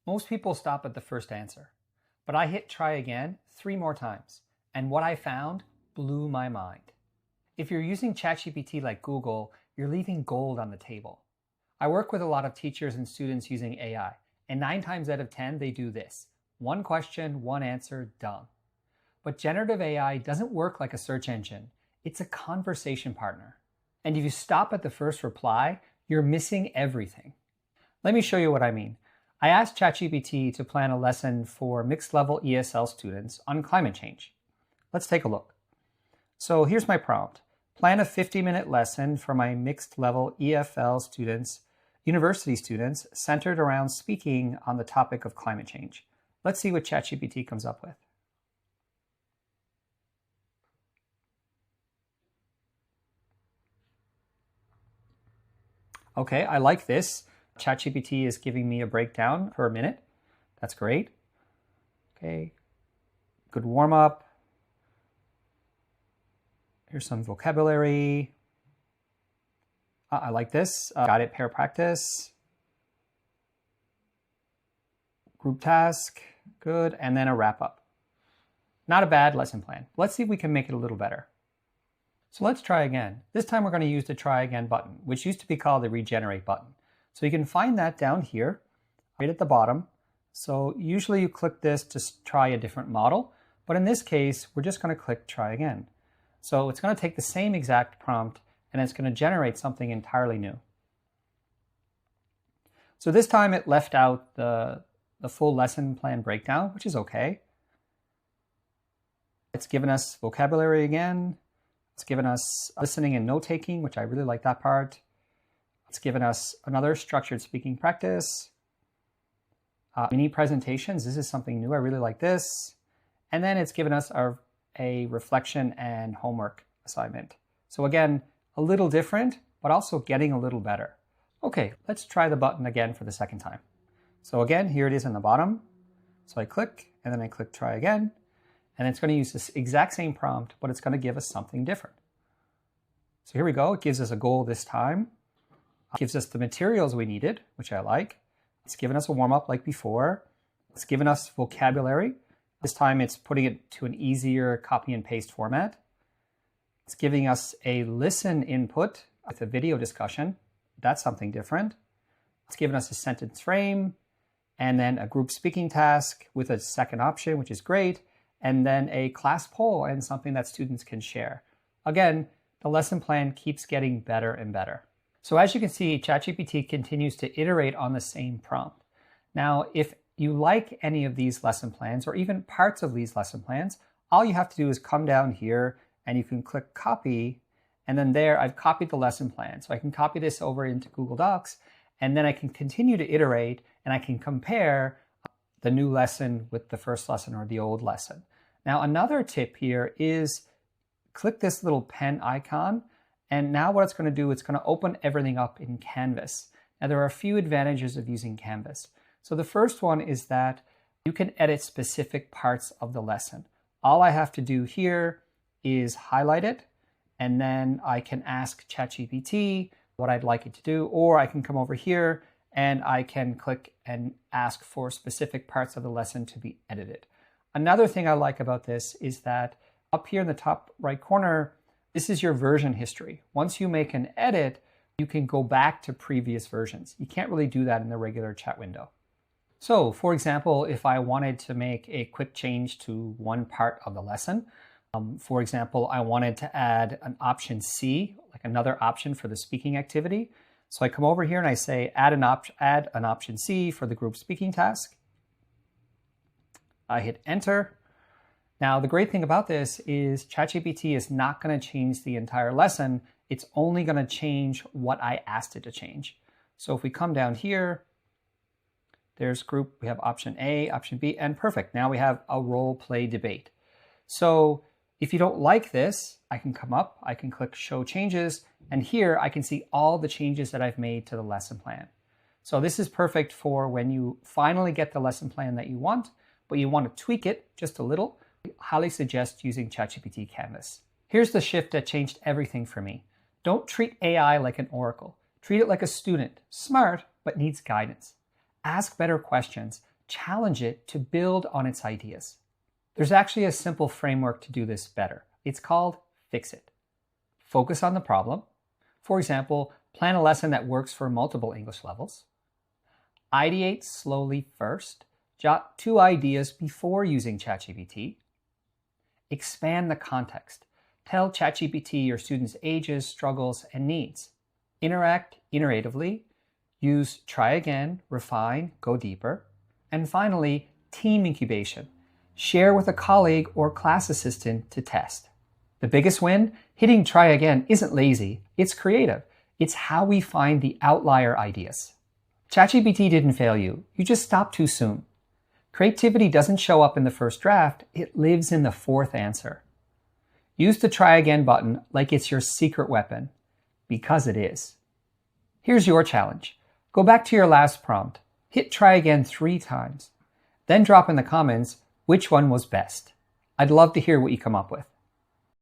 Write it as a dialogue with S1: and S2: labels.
S1: Most people stop at the first answer, but I hit try again 3 more times, and what I found blew my mind. If you're using ChatGPT like Google, you're leaving gold on the table. I work with a lot of teachers and students using AI, and 9 times out of 10 they do this. 1 question, 1 answer, done. But generative AI doesn't work like a search engine. It's a conversation partner. And if you stop at the first reply, you're missing everything. Let me show you what I mean. I asked ChatGPT to plan a lesson for mixed-level ESL students on climate change. Let's take a look. So here's my prompt. Plan a 50-minute lesson for my mixed-level EFL students, university students, centered around speaking on the topic of climate change. Let's see what ChatGPT comes up with. Okay, I like this. ChatGPT is giving me a breakdown per minute. That's great. Okay, good warm-up. Here's some vocabulary. I like this. Guided pair practice. Group task, good. And then a wrap-up. Not a bad lesson plan. Let's see if we can make it a little better. So let's try again. This time we're going to use the try again button, which used to be called the regenerate button. So you can find that down here, right at the bottom. So usually you click this to try a different model, but in this case, we're just going to click try again. So it's going to take the same exact prompt and it's going to generate something entirely new. So this time it left out the full lesson plan breakdown, which is okay. It's given us vocabulary again. It's given us listening and note-taking, which I really like that part. It's given us another structured speaking practice. Mini presentations, this is something new. I really like this. And then it's given us a reflection and homework assignment. So again, a little different, but also getting a little better. Okay, let's try the button again for the second time. So again, here it is in the bottom. So I click, and then I click try again. And it's going to use this exact same prompt, but it's going to give us something different. So here we go. It gives us a goal this time. It gives us the materials we needed, which I like. It's given us a warm-up like before. It's given us vocabulary. This time it's putting it to an easier copy and paste format. It's giving us a listen input with a video discussion. That's something different. It's given us a sentence frame and then a group speaking task with a second option, which is great. And then a class poll and something that students can share. Again, the lesson plan keeps getting better and better. So as you can see, ChatGPT continues to iterate on the same prompt. Now, if you like any of these lesson plans or even parts of these lesson plans, all you have to do is come down here and you can click copy. And then there, I've copied the lesson plan. So I can copy this over into Google Docs and then I can continue to iterate and I can compare the new lesson with the first lesson or the old lesson. Now, another tip here is click this little pen icon. And now what it's going to do, it's going to open everything up in Canvas. Now, there are a few advantages of using Canvas. So the first one is that you can edit specific parts of the lesson. All I have to do here is highlight it, and then I can ask ChatGPT what I'd like it to do, or I can come over here and I can click and ask for specific parts of the lesson to be edited. Another thing I like about this is that up here in the top right corner, this is your version history. Once you make an edit, you can go back to previous versions. You can't really do that in the regular chat window. So for example, if I wanted to make a quick change to one part of the lesson, for example, I wanted to add an option C, like another option for the speaking activity. So I come over here and I say add an option C for the group speaking task. I hit enter. Now, the great thing about this is ChatGPT is not going to change the entire lesson. It's only going to change what I asked it to change. So if we come down here, there's group, we have option A, option B, and perfect. Now we have a role play debate. So if you don't like this, I can come up, I can click show changes, and here I can see all the changes that I've made to the lesson plan. So this is perfect for when you finally get the lesson plan that you want, but you want to tweak it just a little. I highly suggest using ChatGPT Canvas. Here's the shift that changed everything for me. Don't treat AI like an oracle. Treat it like a student, smart, but needs guidance. Ask better questions. challenge it to build on its ideas. There's actually a simple framework to do this better. It's called Fix It. Focus on the problem. For example, plan a lesson that works for multiple English levels. Ideate slowly first. Jot 2 ideas before using ChatGPT. Expand the context. Tell ChatGPT your students' ages, struggles, and needs. Interact iteratively. Use try again, refine, go deeper. And finally, team incubation. Share with a colleague or class assistant to test. The biggest win? Hitting try again isn't lazy, it's creative. It's how we find the outlier ideas. ChatGPT didn't fail you, you just stopped too soon. Creativity doesn't show up in the first draft, it lives in the 4th answer. Use the try again button like it's your secret weapon, because it is. Here's your challenge. Go back to your last prompt, hit try again 3 times, then drop in the comments which one was best. I'd love to hear what you come up with.